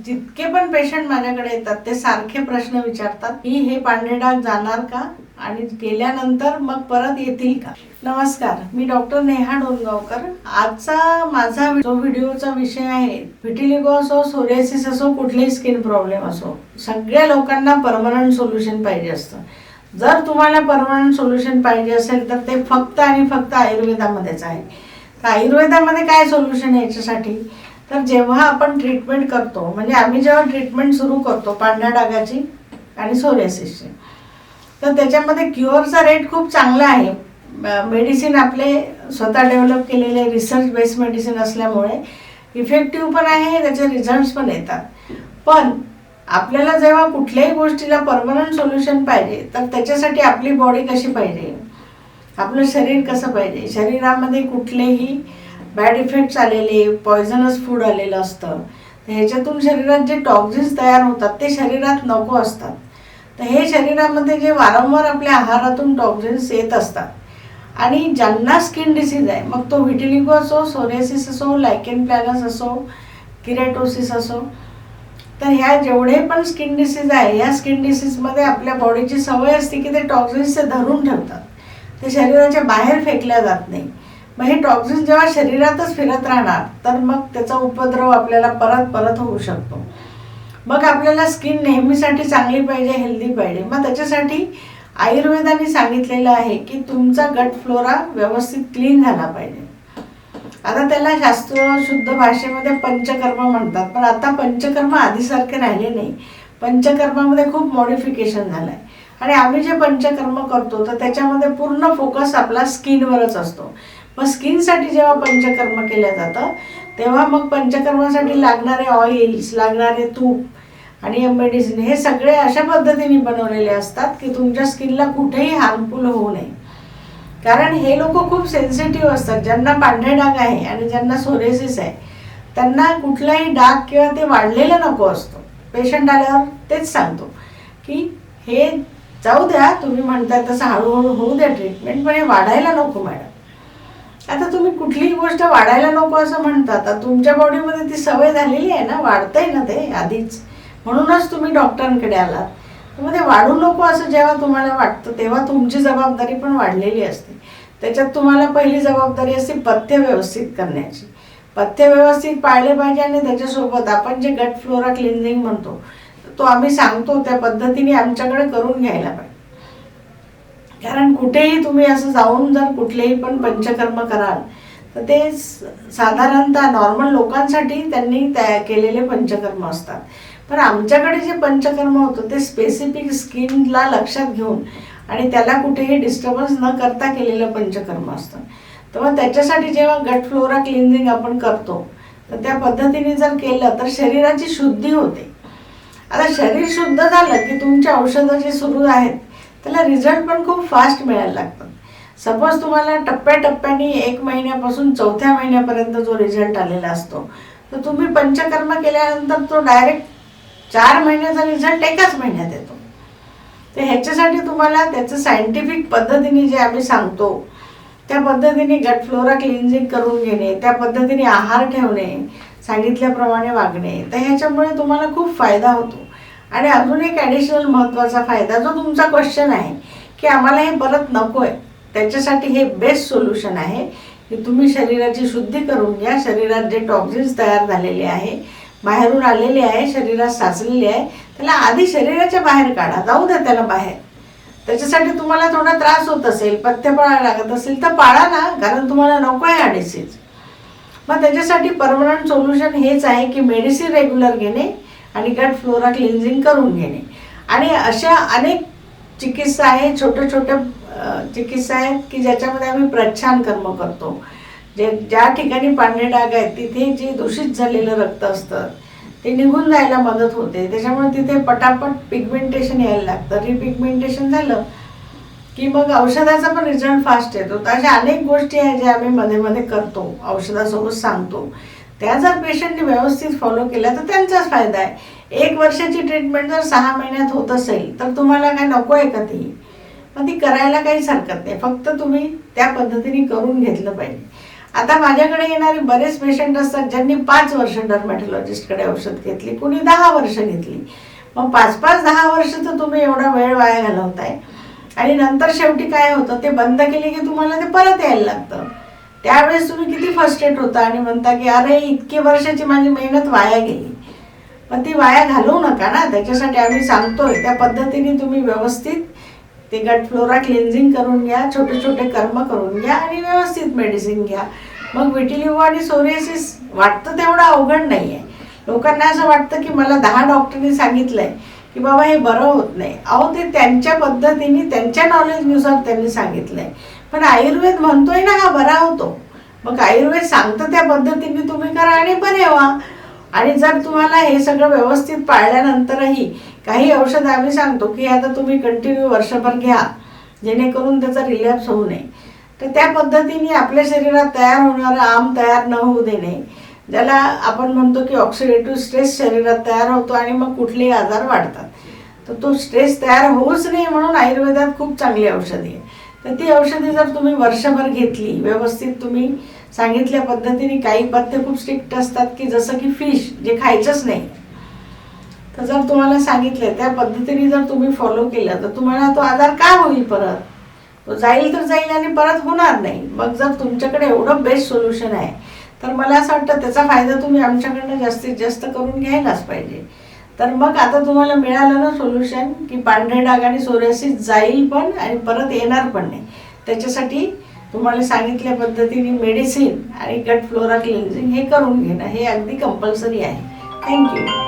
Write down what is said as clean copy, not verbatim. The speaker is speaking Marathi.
जितके पण पेशंट माझ्याकडे येतात ते सारखे प्रश्न विचारतात की हे पांढरे डाग जाणार का आणि गेल्यानंतर मग परत येतील का. नमस्कार, मी डॉक्टर नेहा डोणगावकर. आजचा माझा जो व्हिडिओचा विषय आहे, व्हिटिलिगो असो, सोरियासिस असो, कुठलेही स्किन प्रॉब्लेम असो, सगळ्या लोकांना परमनंट सोल्युशन पाहिजे असतं. जर तुम्हाला परमनंट सोल्युशन पाहिजे असेल तर ते फक्त आणि फक्त आयुर्वेदामध्येच आहे. तर आयुर्वेदामध्ये काय सोल्युशन आहे याच्यासाठी? तर जेव्हा आपण ट्रीटमेंट करतो, म्हणजे आम्ही जेव्हा ट्रीटमेंट सुरू करतो पांढऱ्या डागाची आणि सोरियासिसची, तर त्याच्यामध्ये क्युअरचा रेट खूप चांगला आहे. मेडिसिन आपले स्वतः डेव्हलप केलेले रिसर्च बेस्ड मेडिसिन असल्यामुळे इफेक्टिव्ह पण आहे, त्याचे रिझल्ट्स पण येतात. पण आपल्याला जेव्हा कुठल्याही गोष्टीला परमनंट सोल्युशन पाहिजे तर त्याच्यासाठी आपली बॉडी कशी पाहिजे, आपलं शरीर कसं पाहिजे, शरीरामध्ये कुठलेही बॅड इफेक्ट्स आलेले, पॉयझनस फूड आलेलं असतं, तर ह्याच्यातून शरीरात जे टॉक्झिन्स तयार होतात ते शरीरात नको असतात. तर हे शरीरामध्ये जे वारंवार आपल्या आहारातून टॉक्झिन्स येत असतात आणि ज्यांना स्किन डिसीज आहे, मग तो व्हिटिलिगो असो, सोरियासिस असो, लायकेन प्लॅनस असो, किरेटोसिस असो, तर ह्या जेवढे पण स्किन डिसीज आहे, या स्किन डिसीजमध्ये आपल्या बॉडीची सवय असते की ते टॉक्झिन्स ते धरून ठेवतात, ते शरीराच्या बाहेर फेकल्या जात नाही. मग हे टॉक्झिन्स जेव्हा शरीरातच फिरत राहणार तर मग त्याचा उपद्रव आपल्याला परत परत होऊ शकतो. मग आपल्याला स्किन नेहमीसाठी चांगली पाहिजे, हेल्दी पाहिजे. मग त्याच्यासाठी आयुर्वेदाने सांगितलेलं आहे की तुमचा गट फ्लोरा व्यवस्थित क्लीन झाला पाहिजे. आता त्याला शास्त्रशुद्ध भाषेमध्ये पंचकर्म म्हणतात, पण आता पंचकर्म आधीसारखे राहिले नाही. पंचकर्मामध्ये खूप मॉडिफिकेशन झालं आहे आणि आम्ही जे पंचकर्म करतो तर त्याच्यामध्ये पूर्ण फोकस आपला स्किनवरच असतो. मग स्किनसाठी जेव्हा पंचकर्म केलं जातं तेव्हा मग पंचकर्मासाठी लागणारे ऑइल्स, लागणारे तूप आणि मेडिसिन हे सगळे अशा पद्धतीने बनवलेले असतात की तुमच्या स्किनला कुठेही हार्मफुल होऊ नये. कारण हे लोक खूप सेन्सिटिव्ह असतात. ज्यांना पांढरे डाग आहे आणि ज्यांना सोरियासिस आहे त्यांना कुठलाही डाग किंवा ते वाढलेलं नको असतो. पेशंट आल्यावर तेच सांगतो की हे जाऊ द्या, तुम्ही म्हणताय तसं हळूहळू होऊ द्या ट्रीटमेंट, पण हे वाढायला नको मॅडम. आता तुम्ही कुठलीही गोष्ट वाढायला नको असं म्हणतात, तर तुमच्या बॉडीमध्ये ती सवय झालेली आहे ना, वाढतंय ना ते आधीच, म्हणूनच तुम्ही डॉक्टरांकडे आलात. मग ते वाढू नको असं जेव्हा तुम्हाला वाटतं तेव्हा तुमची जबाबदारी पण वाढलेली असते. त्याच्यात तुम्हाला पहिली जबाबदारी असते पथ्य व्यवस्थित करण्याची. पथ्य व्यवस्थित पाळले पाहिजे आणि त्याच्यासोबत आपण जे गट फ्लोरा क्लिन्झिंग म्हणतो तो आम्ही सांगतो त्या पद्धतीने आमच्याकडे करून घ्यायला पाहिजे. कारण कुठेही तुम्ही असं जाऊन जर कुठलेही पण पंचकर्म कराल तर ते साधारणतः नॉर्मल लोकांसाठी त्यांनी तयार केलेले पंचकर्म असतात. पण आमच्याकडे जे पंचकर्म होतं ते स्पेसिफिक स्किनला लक्षात घेऊन आणि त्याला कुठेही डिस्टर्बन्स न करता केलेलं पंचकर्म असतं. तर मग त्याच्यासाठी जेव्हा गट फ्लोरा क्लिन्झिंग आपण करतो तर त्या पद्धतीने जर केलं तर शरीराची शुद्धी होते. आता शरीर शुद्ध झालं की तुमचे औषधं जे सुरू आहेत त्याला रिझल्ट पण खूप फास्ट मिळायला लागतात. सपोज तुम्हाला टप्प्याटप्प्याने 1 महिन्यापासून 4थ्या महिन्यापर्यंत जो रिझल्ट आलेला असतो, तर तुम्ही पंचकर्म केल्यानंतर तो डायरेक्ट 4 महिन्याचा रिझल्ट 1च महिन्यात येतो. तर ह्याच्यासाठी तुम्हाला त्याचं सायंटिफिक पद्धतीने जे आम्ही सांगतो त्या पद्धतीने गट फ्लोरा क्लिन्झिंग करून घेणे, त्या पद्धतीने आहार ठेवणे, सांगितल्याप्रमाणे वागणे, तर ह्याच्यामुळे तुम्हाला खूप फायदा होतो. आणि अजून एक ॲडिशनल महत्त्वाचा फायदा जो तुमचा क्वेश्चन आहे की आम्हाला हे परत नको आहे, त्याच्यासाठी हे बेस्ट सोल्युशन आहे की तुम्ही शरीराची शुद्धी करून घ्या. शरीरात जे टॉक्झिन्स तयार झालेले आहे, बाहेरून आलेले आहे, शरीरात साचलेले आहे, त्याला आधी शरीराच्या बाहेर काढा, जाऊ द्या त्याला बाहेर. त्याच्यासाठी तुम्हाला थोडा त्रास होत असेल, पथ्य पाळायला लागत असेल तर पाळा ना, कारण तुम्हाला नको आहे हा डिसीज. मग त्याच्यासाठी परमनंट सोल्युशन हेच आहे की मेडिसिन रेग्युलर घेणे आणि गट फ्लोरा क्लिन्झिंग करून घेणे. आणि अशा अनेक चिकित्सा आहेत, छोट्या छोट्या चिकित्सा आहेत की ज्याच्यामध्ये आम्ही प्रच्छान कर्म करतो. ज्या ठिकाणी पांढरे डाग आहेत तिथे जे दूषित झालेलं रक्त असतं ते निघून जायला मदत होते. त्याच्यामुळे तिथे पटापट पिगमेंटेशन यायला लागतं. रिपिगमेंटेशन झालं की मग औषधाचा पण रिझल्ट फास्ट येतो. तर अशा अनेक गोष्टी आहेत ज्या आम्ही मध्ये मध्ये करतो, औषधासोबत सांगतो. त्या जर पेशंटने व्यवस्थित फॉलो केल्या तर त्यांचाच फायदा आहे. 1 वर्षाची ट्रीटमेंट जर 6 महिन्यात होत असेल तर तुम्हाला काय नको आहे का ती? मग ती करायला काहीच हरकत नाही, फक्त तुम्ही त्या पद्धतीने करून घेतलं पाहिजे. आता माझ्याकडे येणारे बरेच पेशंट असतात ज्यांनी 5 वर्ष डर्मॅटॉलॉजिस्टकडे औषध घेतली, कुणी 10 वर्ष घेतली. मग 5-10 वर्ष तर तुम्ही एवढा वेळ वाया घालवताय आणि नंतर शेवटी काय होतं, ते बंद केले की तुम्हाला ते परत यायला लागतं. त्यावेळेस तुम्ही किती फ्रस्ट्रेट होता आणि म्हणता की अरे इतकी वर्षाची माझी मेहनत वाया गेली. पण ती वाया घालवू नका ना. त्याच्यासाठी आम्ही सांगतोय त्या पद्धतीने तुम्ही व्यवस्थित ते गट फ्लोरा क्लिन्झिंग करून घ्या, छोटे छोटे कर्म करून घ्या आणि व्यवस्थित मेडिसिन घ्या. मग विटिलिगो आणि सोरियासिस वाटतं तेवढं अवघड नाही आहे. लोकांना असं वाटतं की मला 10 डॉक्टरनी सांगितलंय की बाबा हे बरं होत नाही. अहो ते त्यांच्या पद्धतीने त्यांच्या नॉलेजनुसार त्यांनी सांगितलंय. पण आयुर्वेद म्हणतोय ना हा बरा होतो. मग आयुर्वेद सांगतं त्या पद्धतीने तुम्ही करा आणि बरे व्हा. आणि जर तुम्हाला हे सगळं व्यवस्थित पाळल्यानंतरही काही औषध आम्ही सांगतो की आता तुम्ही कंटिन्यू वर्षभर घ्या जेणेकरून त्याचा रिलॅप्स होऊ नये. तर त्या पद्धतीने आपल्या शरीरात तयार होणारं आम तयार न होऊ देणे, ज्याला आपण म्हणतो की ऑक्सिडेटिव्ह स्ट्रेस शरीरात तयार होतो आणि मग कुठलेही आजार वाढतात. तर तो स्ट्रेस तयार होऊच नाही म्हणून आयुर्वेदात खूप चांगली औषधी आहे. तर ती औषधी जर तुम्ही वर्षभर घेतली व्यवस्थित, तुम्ही सांगितल्या पद्धतीने, काही पथ्य खूप स्ट्रिक्ट असतात की जसं की फिश जे खायचंच नाही, तर जर तुम्हाला सांगितलं त्या पद्धतीने जर तुम्ही फॉलो केलं तर तुम्हाला तो आजार का होईल परत, तो जाईल तर जाईल आणि परत होणार नाही. मग जर तुमच्याकडे एवढं बेस्ट सोल्युशन आहे तर मला असं वाटतं त्याचा फायदा तुम्ही आमच्याकडनं जास्तीत जास्त करून घ्यायलाच पाहिजे. तर मग आता तुम्हाला मिळालं ना सोल्युशन की पांढरे डाग आणि सोरियासिस जाईल पण आणि परत येणार पण नाही. त्याच्यासाठी तुम्हाला सांगितल्या पद्धतीने मेडिसिन आणि गट फ्लोरा क्लिन्झिंग हे करून घेणं हे अगदी कंपल्सरी आहे. थँक्यू.